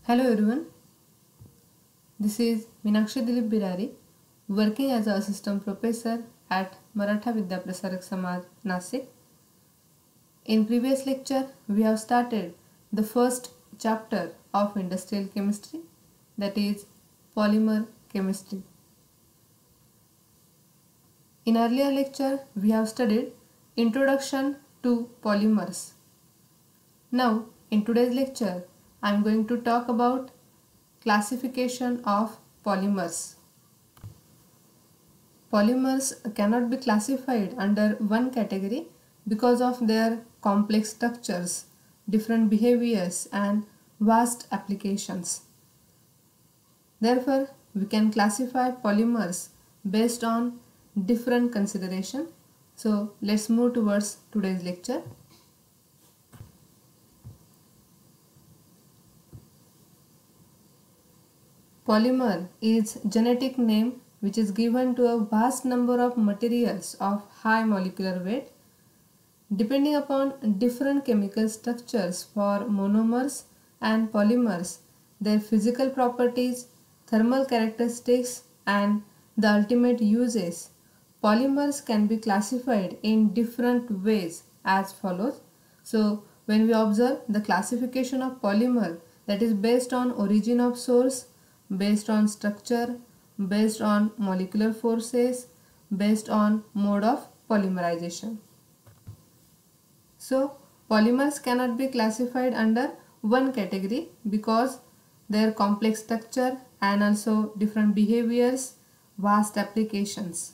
Hello everyone, this is Meenakshi Dilip Birari, working as an assistant professor at Maratha Vidya Prasarak Samaj, Nasik. In previous lecture, we have started the first chapter of industrial chemistry, that is polymer chemistry. In earlier lecture, we have studied introduction to polymers. Now, in today's lecture, I am going to talk about classification of polymers. Polymers cannot be classified under one category because of their complex structures, different behaviors and vast applications. Therefore, we can classify polymers based on different consideration. So, let's move towards today's lecture. Polymer is genetic name which is given to a vast number of materials of high molecular weight. Depending upon different chemical structures for monomers and polymers, their physical properties, thermal characteristics and the ultimate uses, polymers can be classified in different ways as follows. So, when we observe the classification of polymer, that is based on origin of source, based on structure, based on molecular forces, based on mode of polymerization. So, polymers cannot be classified under one category because their complex structure and also different behaviors, vast applications.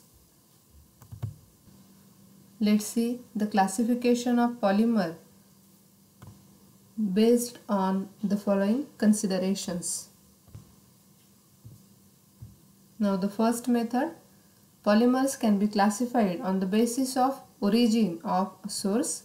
Let's see the classification of polymer based on the following considerations. Now the first method, polymers can be classified on the basis of origin of source.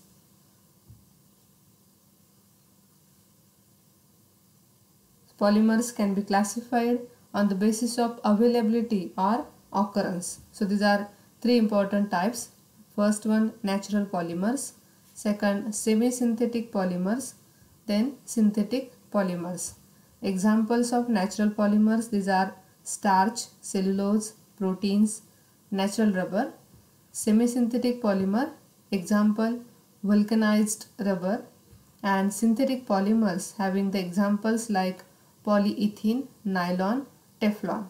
Polymers can be classified on the basis of availability or occurrence. So these are three important types. First one, natural polymers. Second, semi-synthetic polymers. Then synthetic polymers. Examples of natural polymers, these are starch, cellulose, proteins, natural rubber. Semi-synthetic polymer, example vulcanized rubber, and synthetic polymers having the examples like polyethylene, nylon, Teflon.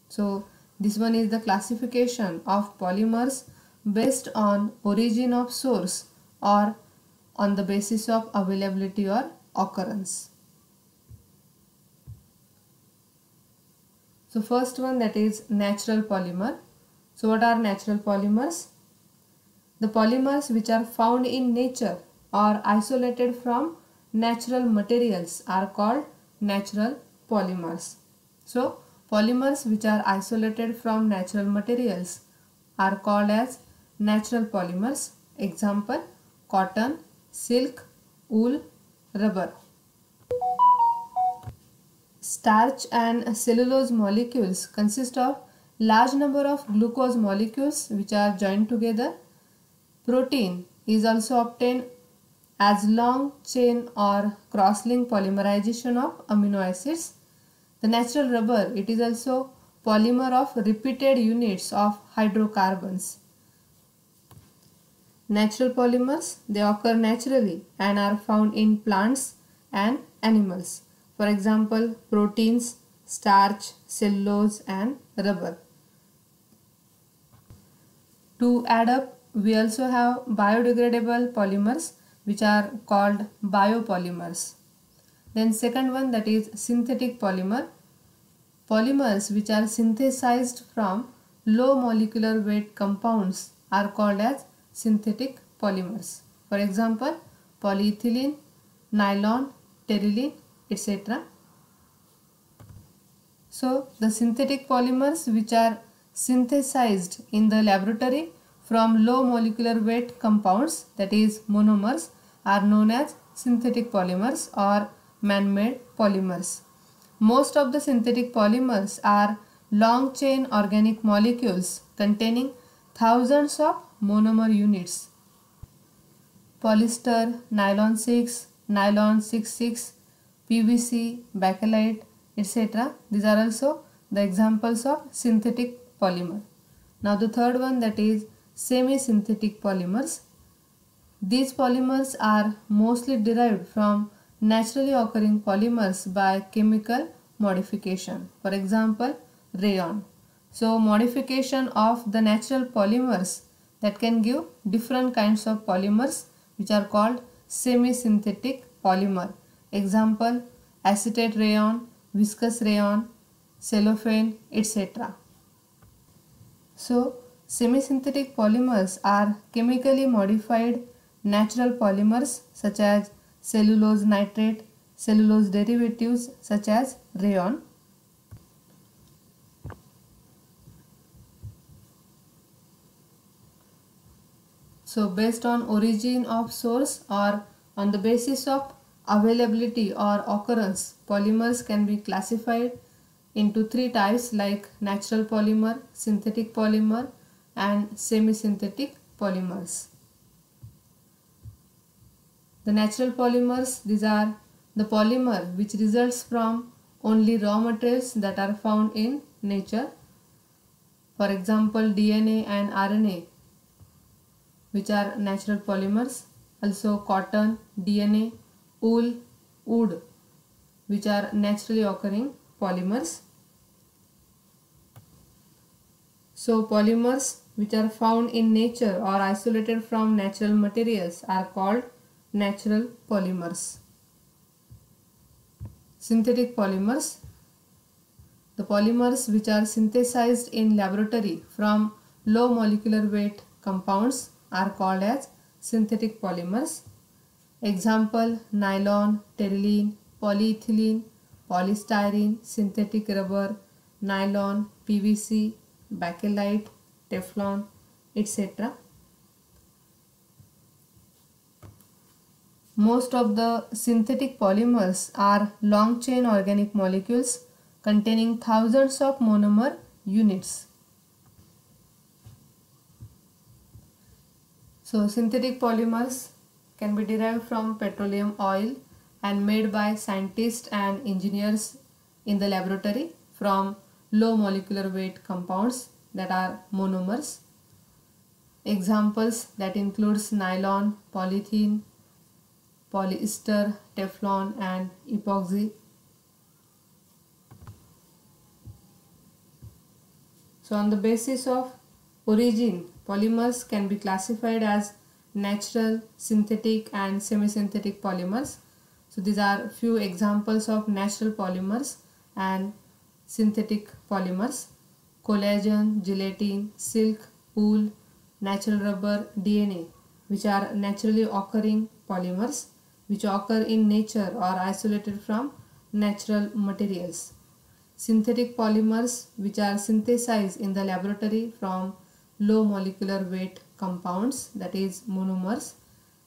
So this one is the classification of polymers based on origin of source or on the basis of availability or occurrence. So first one, that is natural polymer. So what are natural polymers? The polymers which are found in nature or isolated from natural materials are called natural polymers. So polymers which are isolated from natural materials are called as natural polymers. Example, cotton, silk, wool, rubber. Starch and cellulose molecules consist of large number of glucose molecules which are joined together. Protein is also obtained as long chain or cross-link polymerization of amino acids. The natural rubber, it is also polymer of repeated units of hydrocarbons. Natural polymers, they occur naturally and are found in plants and animals. For example, proteins, starch, cellulose and rubber. To add up, we also have biodegradable polymers which are called biopolymers. Then second one, that is synthetic polymer. Polymers which are synthesized from low molecular weight compounds are called as synthetic polymers. For example, polyethylene, nylon, terylene, etc. So the synthetic polymers which are synthesized in the laboratory from low molecular weight compounds, that is monomers, are known as synthetic polymers or man-made polymers. Most of the synthetic polymers are long chain organic molecules containing thousands of monomer units. Polyester, nylon 6, nylon 66, PVC, bakelite, etc. These are also the examples of synthetic polymer. Now the third one, that is semi-synthetic polymers. These polymers are mostly derived from naturally occurring polymers by chemical modification. For example, rayon. So modification of the natural polymers that can give different kinds of polymers, which are called semi-synthetic polymer. Example, acetate rayon, viscous rayon, cellophane, etc. So semi-synthetic polymers are chemically modified natural polymers such as cellulose nitrate, cellulose derivatives such as rayon. So based on origin of source or on the basis of availability or occurrence, polymers can be classified into three types like natural polymer, synthetic polymer and semi-synthetic polymers. The natural polymers, these are the polymer which results from only raw materials that are found in nature. For example, DNA and RNA, which are natural polymers. Also cotton, DNA, wool, wood, which are naturally occurring polymers. So polymers which are found in nature or isolated from natural materials are called natural polymers. Synthetic polymers, the polymers which are synthesized in laboratory from low molecular weight compounds are called as synthetic polymers. Example, nylon, terylene, polyethylene, polystyrene, synthetic rubber, nylon, PVC, bakelite, Teflon, etc. Most of the synthetic polymers are long chain organic molecules containing thousands of monomer units. So synthetic polymers can be derived from petroleum oil and made by scientists and engineers in the laboratory from low molecular weight compounds that are monomers. Examples that includes nylon, polythene, polyester, Teflon and epoxy. So on the basis of origin, polymers can be classified as natural, synthetic and semi-synthetic polymers. So these are few examples of natural polymers and synthetic polymers: collagen, gelatin, silk, wool, natural rubber, DNA, which are naturally occurring polymers which occur in nature or isolated from natural materials. Synthetic polymers which are synthesized in the laboratory from low molecular weight compounds, that is monomers,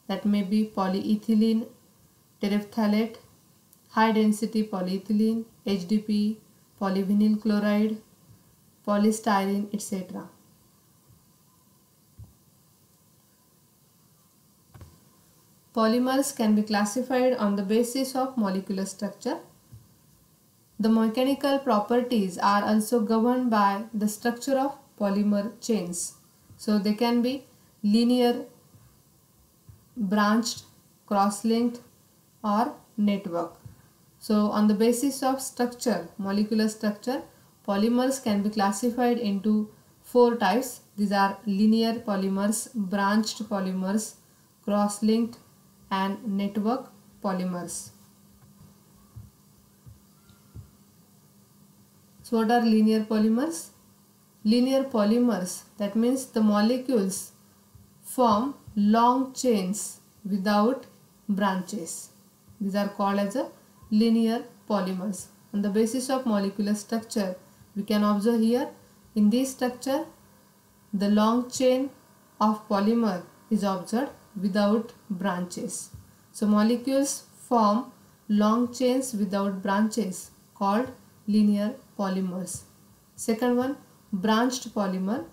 that may be polyethylene, terephthalate, high density polyethylene, HDPE, polyvinyl chloride, polystyrene, etc. Polymers can be classified on the basis of molecular structure. The mechanical properties are also governed by the structure of polymer chains. So they can be linear, branched, cross-linked or network. So on the basis of structure, molecular structure, polymers can be classified into four types. These are linear polymers, branched polymers, cross-linked and network polymers. So what are linear polymers? Linear polymers, that means the molecules form long chains without branches. These are called as a linear polymers. On the basis of molecular structure, we can observe here in this structure the long chain of polymer is observed without branches. So molecules form long chains without branches called linear polymers. Second one, branched polymer,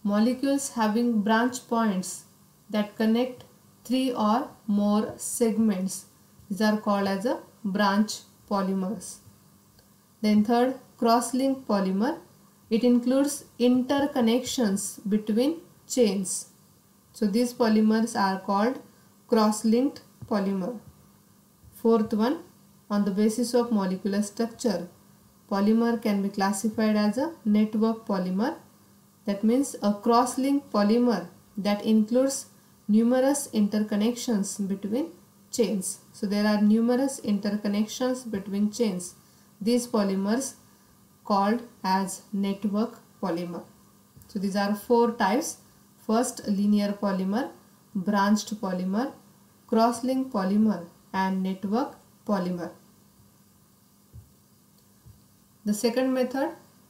molecules having branch points that connect three or more segments These are called as a branch polymers. Then third, cross-linked polymer. It includes interconnections between chains. So these polymers are called cross-linked polymer. Fourth one, on the basis of molecular structure, polymer can be classified as a network polymer. That means a cross-linked polymer that includes numerous interconnections between chains. So there are numerous interconnections between chains. These polymers called as network polymer. So these are four types. First, linear polymer, branched polymer, cross-linked polymer and network polymer. The second method,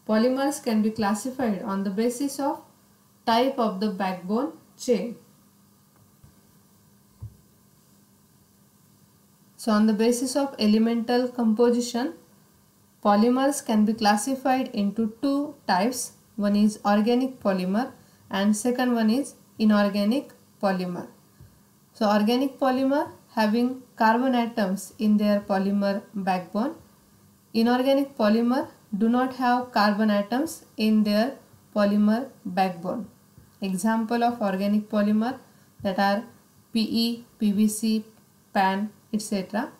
polymers can be classified on the basis of type of the backbone chain. So on the basis of elemental composition, polymers can be classified into two types. One is organic polymer and second one is inorganic polymer. So organic polymer having carbon atoms in their polymer backbone. Inorganic polymer do not have carbon atoms in their polymer backbone. Example of organic polymer that are PE, PVC, PAN, etc.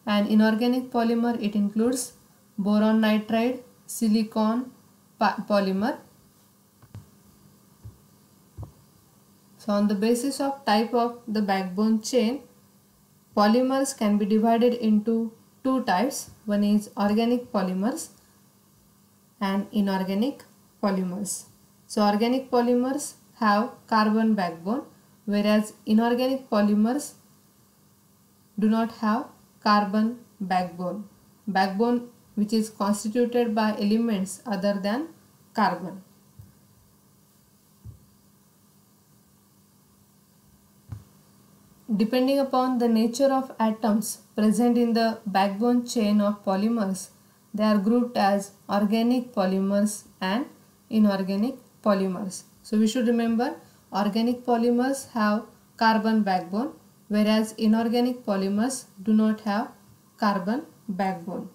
And inorganic polymer, it includes boron nitride, silicon polymer. So on the basis of type of the backbone chain, polymers can be divided into two types. One is organic polymers and inorganic polymers. So organic polymers have carbon backbone, whereas inorganic polymers do not have carbon backbone. Backbone which is constituted by elements other than carbon. Depending upon the nature of atoms present in the backbone chain of polymers, they are grouped as organic polymers and inorganic polymers. So we should remember, organic polymers have carbon backbone, whereas inorganic polymers do not have carbon backbone.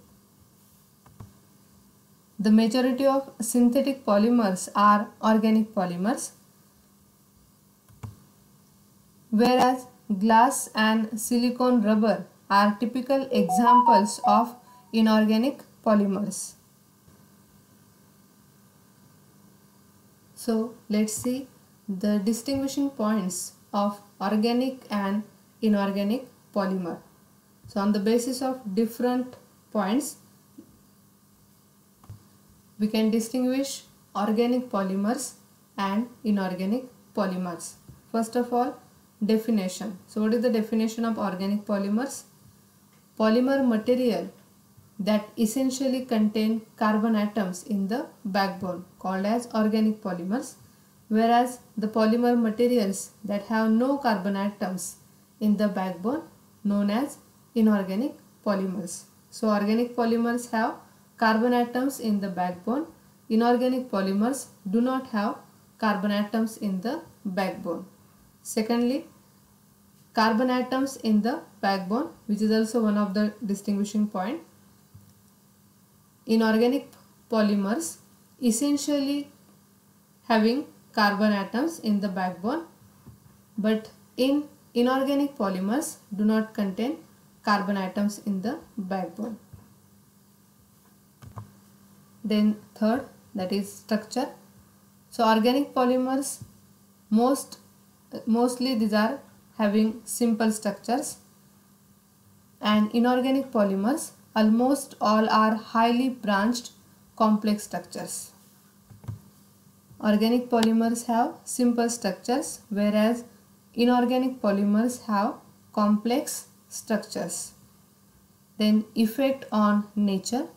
The majority of synthetic polymers are organic polymers, whereas glass and silicone rubber are typical examples of inorganic polymers. So let's see the distinguishing points of organic and inorganic polymer. So on the basis of different points, we can distinguish organic polymers and inorganic polymers. First of all, definition. So what is the definition of organic polymers? Polymer material that essentially contain carbon atoms in the backbone, called as organic polymers, whereas the polymer materials that have no carbon atoms in the backbone, known as inorganic polymers. So organic polymers have carbon atoms in the backbone. Inorganic polymers do not have carbon atoms in the backbone. Secondly, carbon atoms in the backbone, which is also one of the distinguishing point. Inorganic polymers essentially having carbon atoms in the backbone, but in inorganic polymers do not contain carbon atoms in the backbone. Then third, that is structure. So organic polymers mostly these are having simple structures, and inorganic polymers almost all are highly branched complex structures. Organic polymers have simple structures, whereas inorganic polymers have complex structures. Then effect on nature.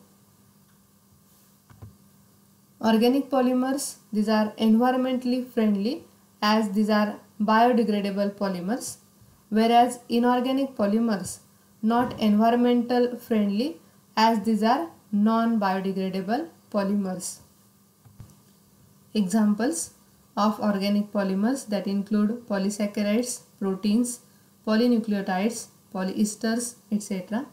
Organic polymers, these are environmentally friendly as these are biodegradable polymers, whereas inorganic polymers not environmental friendly as these are non-biodegradable polymers. Examples of organic polymers that include polysaccharides, proteins, polynucleotides, polyesters, etc.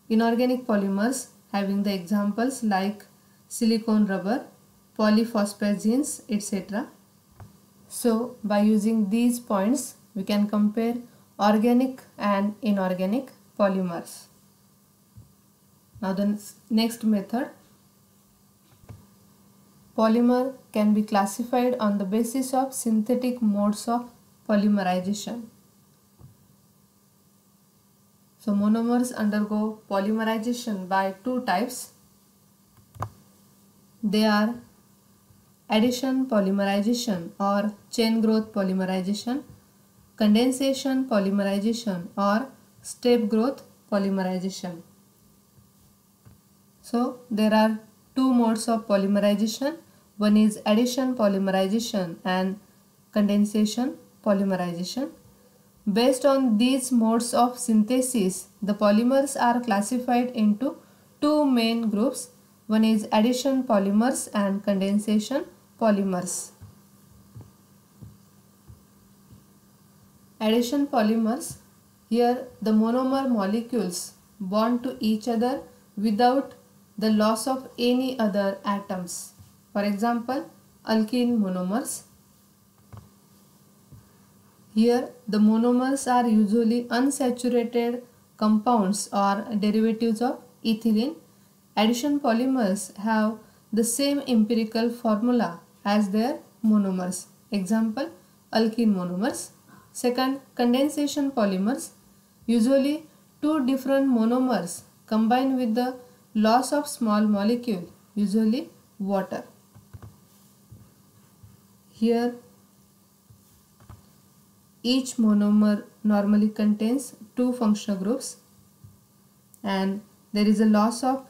Inorganic polymers having the examples like silicone rubber, polyphosphazenes, etc. So by using these points we can compare organic and inorganic polymers. Now the next method, polymer can be classified on the basis of synthetic modes of polymerization. So monomers undergo polymerization by two types. They are addition polymerization or chain growth polymerization, condensation polymerization or step growth polymerization. So there are two modes of polymerization. One is addition polymerization and condensation polymerization. Based on these modes of synthesis, the polymers are classified into two main groups. One is addition polymers and condensation polymers. Addition polymers, here the monomer molecules bond to each other without the loss of any other atoms. For example, alkene monomers. Here the monomers are usually unsaturated compounds or derivatives of ethylene. Addition polymers have the same empirical formula as their monomers. Example, alkene monomers. Second, condensation polymers. Usually two different monomers combine with the loss of small molecule, usually water. Here each monomer normally contains two functional groups and there is a loss of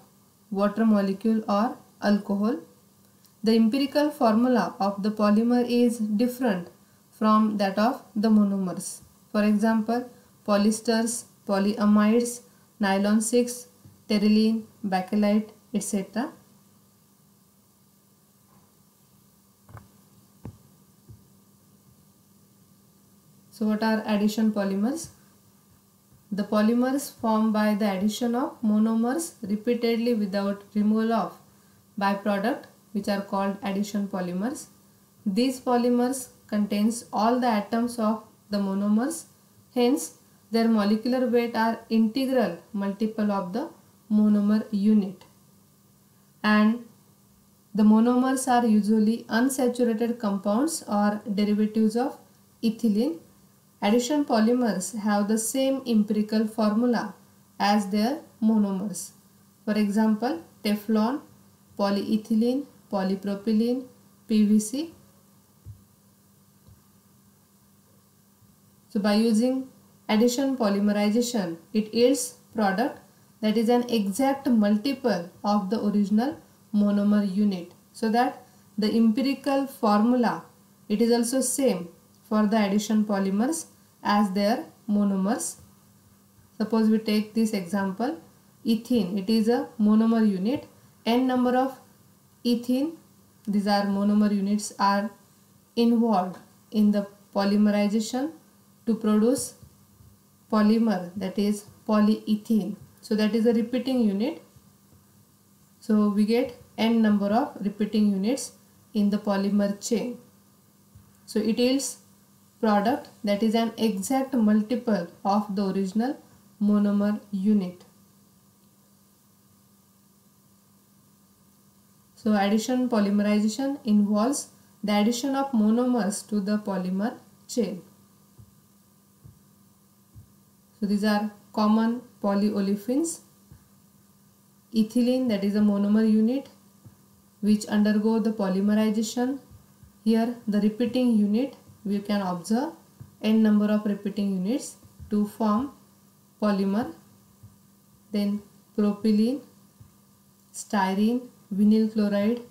water molecule or alcohol. The empirical formula of the polymer is different from that of the monomers. For example, polyesters, polyamides, nylon 6, terylene, bakelite, etc. So what are addition polymers? The polymers formed by the addition of monomers repeatedly without removal of byproduct, which are called addition polymers. These polymers contains all the atoms of the monomers, hence their molecular weight are integral multiple of the monomer unit. And the monomers are usually unsaturated compounds or derivatives of ethylene. Addition polymers have the same empirical formula as their monomers. For example, Teflon, polyethylene, polypropylene, PVC. So by using addition polymerization, it yields product that is an exact multiple of the original monomer unit. So that the empirical formula, it is also same for the addition polymers as their monomers. Suppose we take this example, ethene, it is a monomer unit. N number of ethene, these are monomer units, are involved in the polymerization to produce polymer, that is polyethene. So that is a repeating unit. So we get N number of repeating units in the polymer chain. So it yields product that is an exact multiple of the original monomer unit. So addition polymerization involves the addition of monomers to the polymer chain. So these are common polyolefins. Ethylene, that is a monomer unit which undergo the polymerization. Here the repeating unit, we can observe n number of repeating units to form polymer. Then propylene, styrene, vinyl chloride,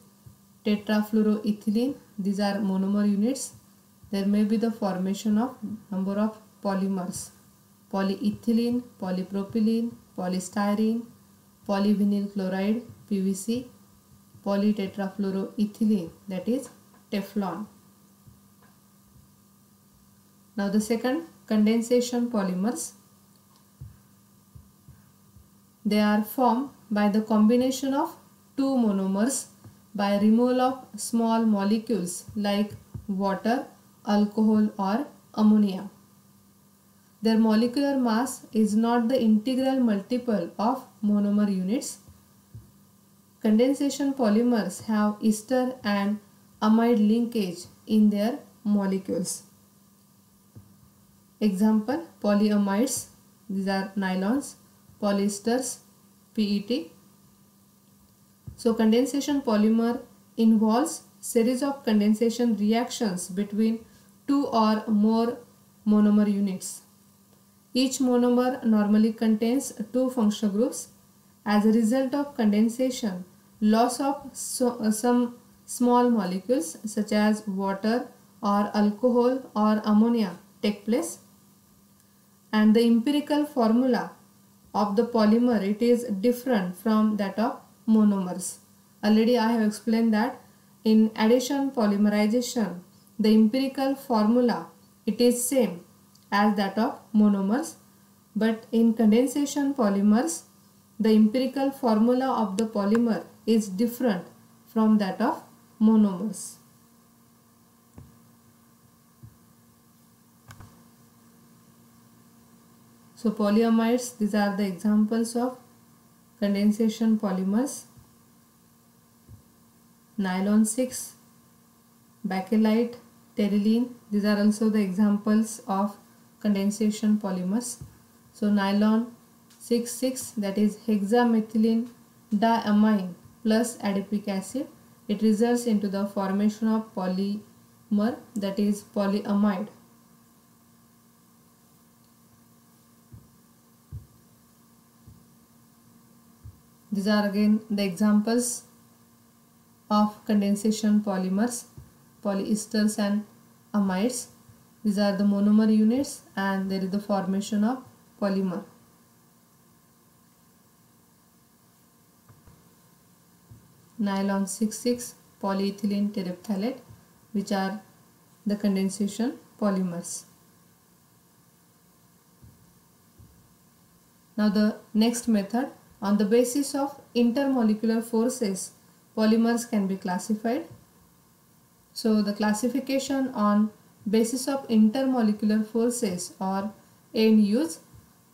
tetrafluoroethylene, these are monomer units. There may be the formation of number of polymers: polyethylene, polypropylene, polystyrene, polyvinyl chloride, PVC, polytetrafluoroethylene, that is Teflon. Now the second, condensation polymers. They are formed by the combination of two monomers by removal of small molecules like water, alcohol or ammonia. Their molecular mass is not the integral multiple of monomer units. Condensation polymers have ester and amide linkage in their molecules. Example, polyamides, these are nylons, polyesters, PET. So condensation polymer involves series of condensation reactions between two or more monomer units. Each monomer normally contains two functional groups. As a result of condensation, loss of some small molecules such as water or alcohol or ammonia take place. And the empirical formula of the polymer, it is different from that of monomers. Already I have explained that in addition polymerization, the empirical formula, it is same as that of monomers, but in condensation polymers, the empirical formula of the polymer is different from that of monomers. So polyamides, these are the examples of condensation polymers. Nylon 6, bakelite, terylene, these are also the examples of condensation polymers. So nylon 6,6, that is hexamethylene diamine plus adipic acid, it results into the formation of polymer, that is polyamide. These are again the examples of condensation polymers, polyesters and amides. These are the monomer units and there is the formation of polymer. Nylon 6,6, polyethylene terephthalate, which are the condensation polymers. Now the next method, on the basis of intermolecular forces, polymers can be classified. So the classification on basis of intermolecular forces or ANUs,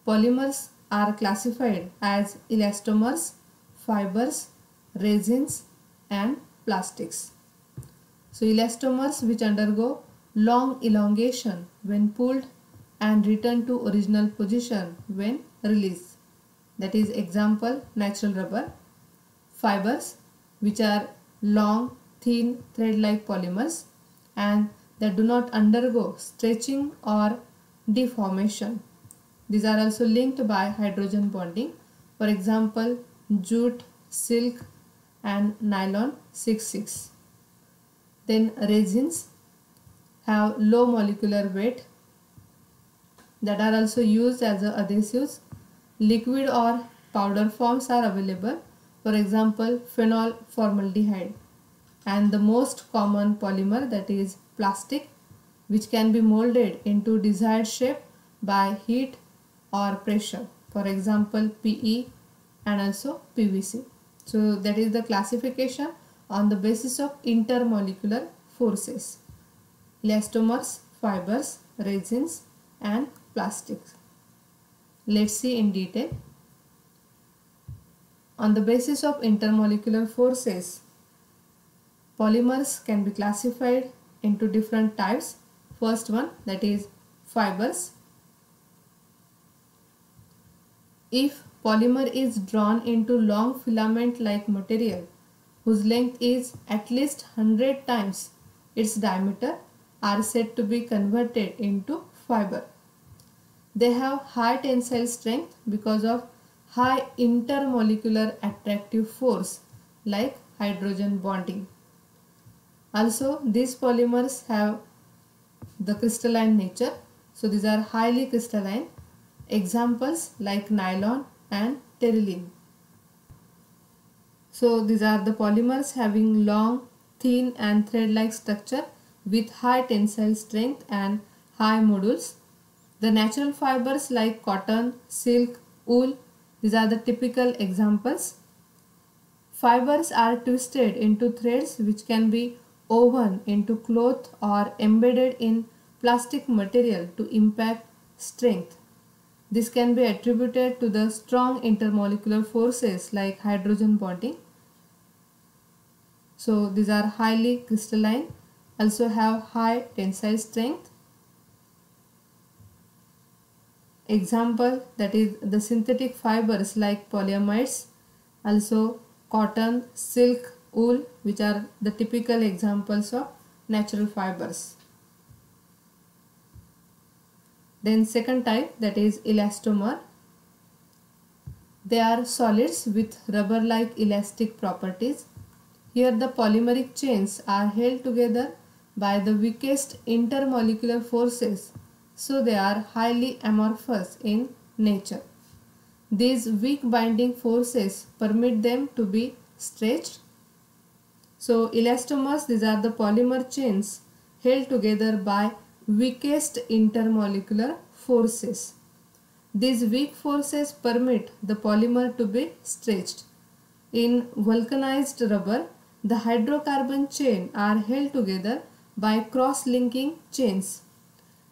polymers are classified as elastomers, fibers, resins and plastics. So elastomers which undergo long elongation when pulled and return to original position when released. That is example, natural rubber. Fibers which are long, thin, thread-like polymers and that do not undergo stretching or deformation. These are also linked by hydrogen bonding. For example, jute, silk and nylon 6,6. Then resins have low molecular weight that are also used as adhesives. Liquid or powder forms are available. For example, phenol formaldehyde. And the most common polymer, that is plastic, which can be molded into desired shape by heat or pressure. For example, PE and also PVC. So that is the classification on the basis of intermolecular forces. Elastomers, fibers, resins and plastics. Let's see in detail. On the basis of intermolecular forces, polymers can be classified into different types. First one, that is fibers. If polymer is drawn into long filament like material whose length is at least 100 times its diameter, are said to be converted into fiber. They have high tensile strength because of high intermolecular attractive force like hydrogen bonding. Also, these polymers have the crystalline nature. So these are highly crystalline. Examples like nylon and terylene. So these are the polymers having long, thin and thread-like structure with high tensile strength and high modules. The natural fibers like cotton, silk, wool These are the typical examples. Fibers are twisted into threads which can be woven into cloth or embedded in plastic material to impact strength. This can be attributed to the strong intermolecular forces like hydrogen bonding. So these are highly crystalline, also have high tensile strength. Example, that is the synthetic fibers like polyamides, also cotton, silk, wool, which are the typical examples of natural fibers. Then second type, that is elastomer. They are solids with rubber-like elastic properties. Here the polymeric chains are held together by the weakest intermolecular forces, so they are highly amorphous in nature. These weak binding forces permit them to be stretched. So elastomers, these are the polymer chains held together by weakest intermolecular forces. These weak forces permit the polymer to be stretched. In vulcanized rubber, the hydrocarbon chain are held together by cross-linking chains.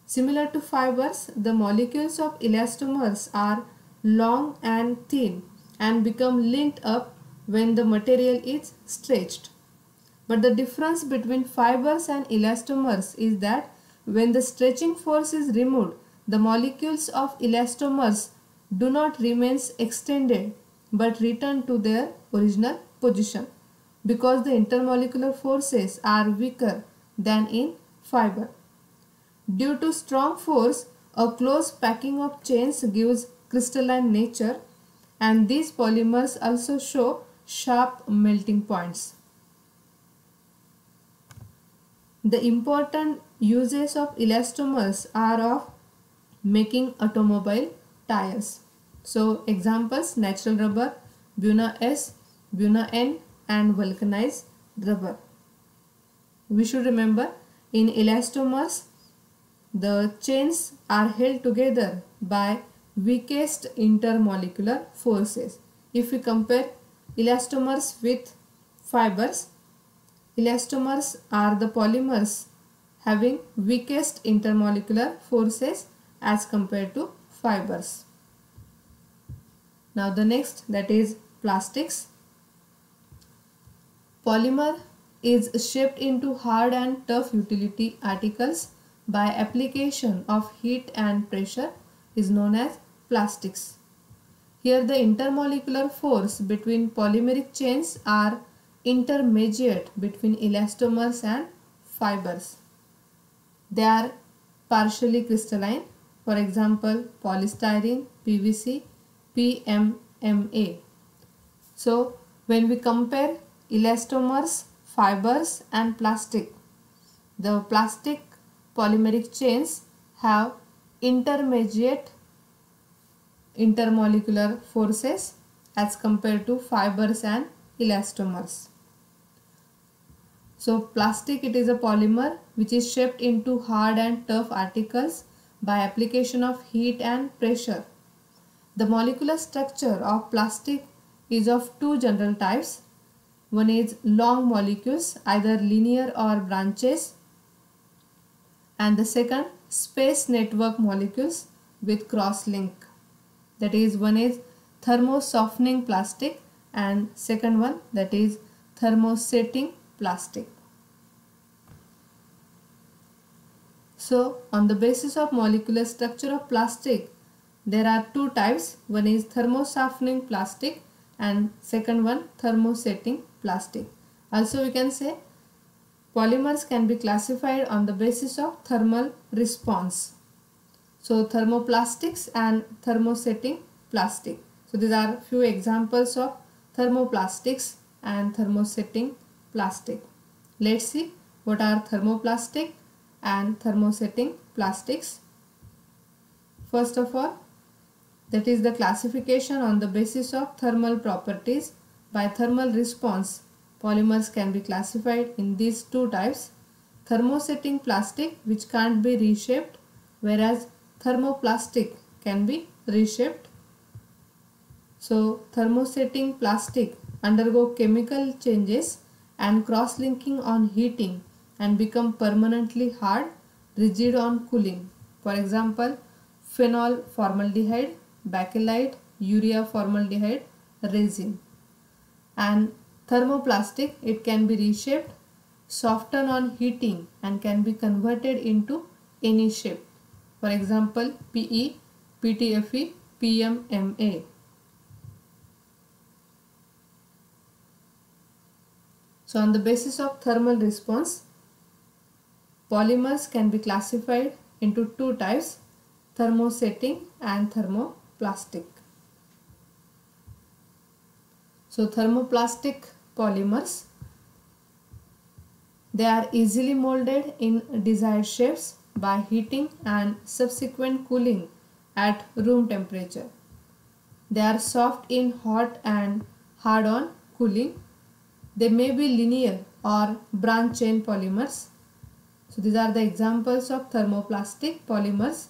Similar to fibers, the molecules of elastomers are long and thin and become linked up when the material is stretched. But the difference between fibers and elastomers is that when the stretching force is removed, the molecules of elastomers do not remain extended but return to their original position because the intermolecular forces are weaker than in fiber. Due to strong force, a close packing of chains gives crystalline nature, and these polymers also show sharp melting points. The important uses of elastomers are of making automobile tires. So examples, natural rubber, Buna S, Buna N, and vulcanized rubber. We should remember, in elastomers, the chains are held together by weakest intermolecular forces. If we compare elastomers with fibers, elastomers are the polymers having weakest intermolecular forces as compared to fibers. Now the next, that is plastics. Polymer is shaped into hard and tough utility articles by application of heat and pressure is known as plastics. Here the intermolecular force between polymeric chains are intermediate between elastomers and fibers. They are partially crystalline, for example polystyrene, PVC, PMMA. So when we compare elastomers, fibers and plastic, the plastic polymeric chains have intermediate intermolecular forces as compared to fibers and elastomers. So plastic, it is a polymer which is shaped into hard and tough articles by application of heat and pressure. The molecular structure of plastic is of two general types. One is long molecules, either linear or branches, and the second space network molecules with cross link. That is, one is thermosoftening plastic and second one, that is thermosetting plastic. So on the basis of molecular structure of plastic, there are two types. One is thermosoftening plastic and second one thermosetting plastic. Also we can say polymers can be classified on the basis of thermal response. So thermoplastics and thermosetting plastic. So these are few examples of thermoplastics and thermosetting plastic. Let's see what are thermoplastic and thermosetting plastics. First of all, that is the classification on the basis of thermal properties. By thermal response, polymers can be classified in these two types: thermosetting plastic, which can't be reshaped, whereas thermoplastic can be reshaped. So thermosetting plastic undergo chemical changes and cross-linking on heating and become permanently hard, rigid on cooling. For example, phenol formaldehyde, bakelite, urea formaldehyde, resin. And thermoplastic, it can be reshaped, softened on heating and can be converted into any shape. For example, PE, PTFE, PMMA. So on the basis of thermal response, polymers can be classified into two types, thermosetting and thermoplastic. So thermoplastic polymers, they are easily molded in desired shapes by heating and subsequent cooling at room temperature. They are soft in hot and hard on cooling. They may be linear or branch chain polymers. So these are the examples of thermoplastic polymers: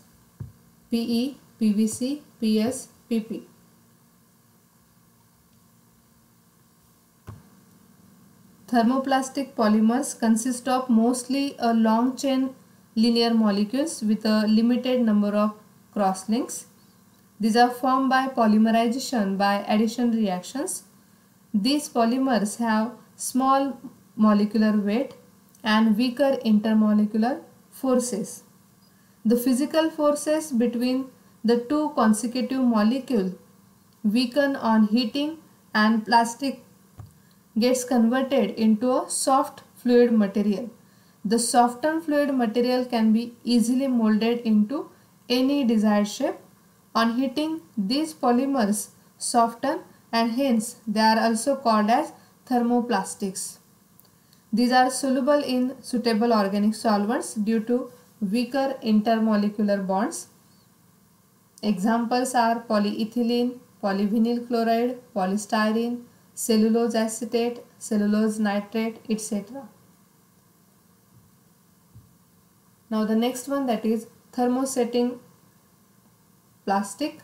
PE, PVC, PS, PP. Thermoplastic polymers consist of mostly a long chain linear molecules with a limited number of crosslinks. These are formed by polymerization by addition reactions. These polymers have small molecular weight and weaker intermolecular forces. The physical forces between the two consecutive molecules weaken on heating and plastic gets converted into a soft fluid material. The softened fluid material can be easily molded into any desired shape. On heating, these polymers soften and hence they are also called as thermoplastics. These are soluble in suitable organic solvents due to weaker intermolecular bonds. Examples are polyethylene, polyvinyl chloride, polystyrene, cellulose acetate, cellulose nitrate, etc. Now the next one, that is thermosetting plastic.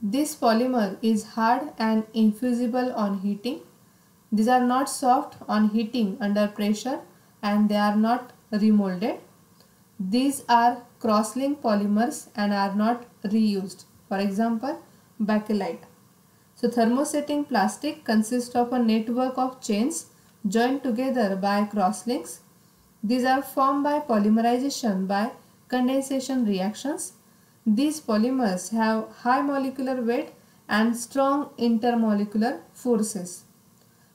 This polymer is hard and infusible on heating. These are not soft on heating under pressure and they are not remolded. These are cross-link polymers and are not reused. For example, bakelite. So thermosetting plastic consists of a network of chains joined together by crosslinks. These are formed by polymerization by condensation reactions. These polymers have high molecular weight and strong intermolecular forces.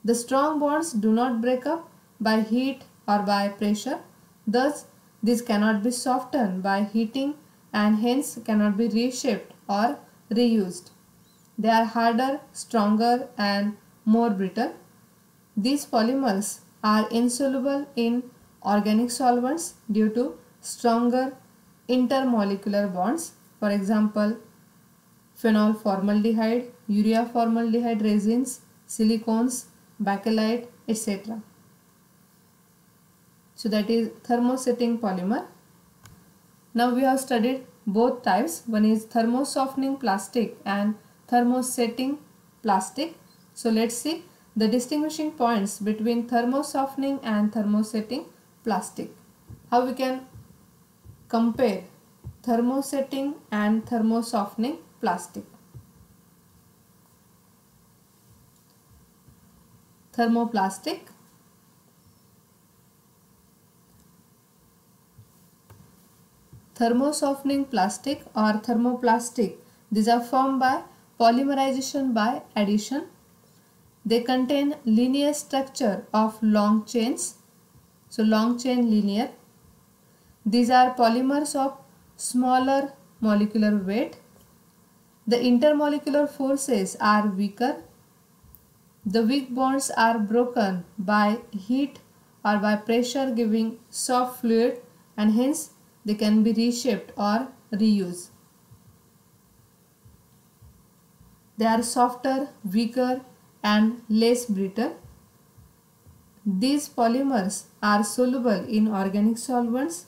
The strong bonds do not break up by heat or by pressure. Thus, these cannot be softened by heating and hence cannot be reshaped or reused. They are harder, stronger and more brittle. These polymers are insoluble in organic solvents due to stronger intermolecular bonds. For example, phenol formaldehyde, urea formaldehyde resins, silicones, bakelite, etc. So that is thermosetting polymer. Now we have studied both types. One is thermosoftening plastic and thermosetting plastic. So let's see the distinguishing points between thermosoftening and thermosetting plastic. How we can compare thermosetting and thermosoftening plastic. Thermoplastic. Thermosoftening plastic or thermoplastic, these are formed by polymerization by addition. They contain linear structure of long chains. So long chain linear. These are polymers of smaller molecular weight. The intermolecular forces are weaker. The weak bonds are broken by heat or by pressure, giving soft fluid, and hence they can be reshaped or reused. They are softer, weaker and less brittle. These polymers are soluble in organic solvents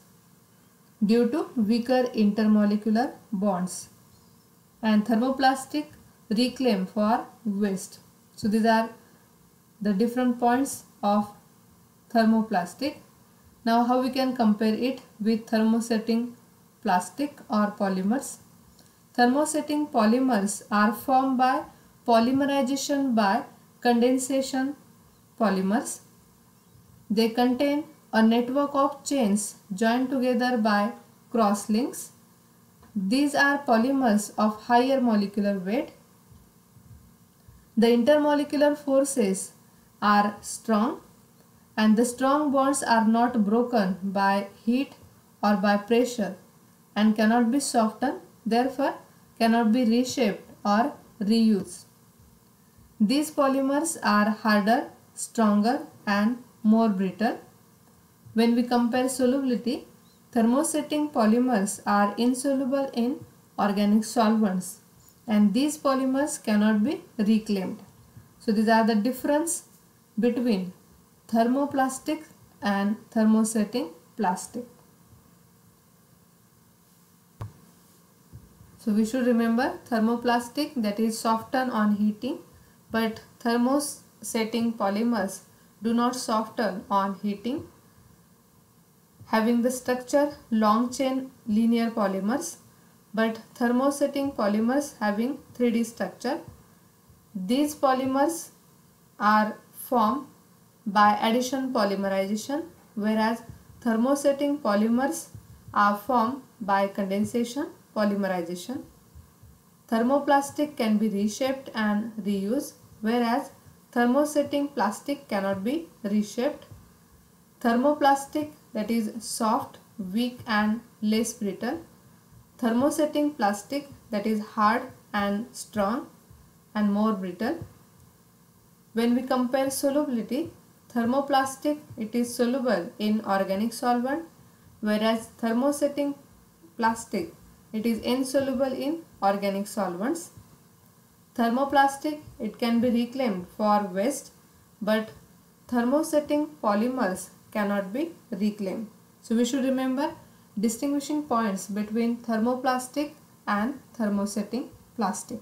due to weaker intermolecular bonds. And thermoplastic reclaim for waste. So these are the different points of thermoplastic. Now how we can compare it with thermosetting plastic or polymers. Thermosetting polymers are formed by polymerization by condensation polymers. They contain a network of chains joined together by crosslinks. These are polymers of higher molecular weight. The intermolecular forces are strong and the strong bonds are not broken by heat or by pressure and cannot be softened, therefore cannot be reshaped or reused. These polymers are harder, stronger and more brittle. When we compare solubility, thermosetting polymers are insoluble in organic solvents and these polymers cannot be reclaimed. So these are the difference between thermoplastic and thermosetting plastic. So we should remember thermoplastic, that is soften on heating, but thermosetting polymers do not soften on heating. Having the structure long chain linear polymers, but thermosetting polymers having 3D structure. These polymers are formed by addition polymerization, whereas thermosetting polymers are formed by condensation polymerization. Thermoplastic can be reshaped and reused, whereas thermosetting plastic cannot be reshaped. Thermoplastic, that is soft, weak and less brittle. Thermosetting plastic, that is hard and strong and more brittle. When we compare solubility, thermoplastic, it is soluble in organic solvent, whereas thermosetting plastic, it is insoluble in organic solvents. Thermoplastic, it can be reclaimed for waste, but thermosetting polymers cannot be reclaimed. So we should remember distinguishing points between thermoplastic and thermosetting plastic.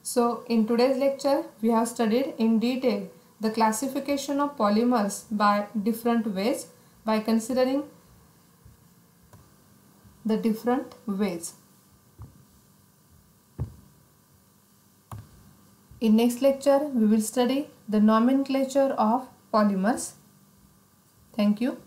So in today's lecture, we have studied in detail the classification of polymers by different ways by considering the different ways. In next lecture, we will study the nomenclature of polymers. Thank you.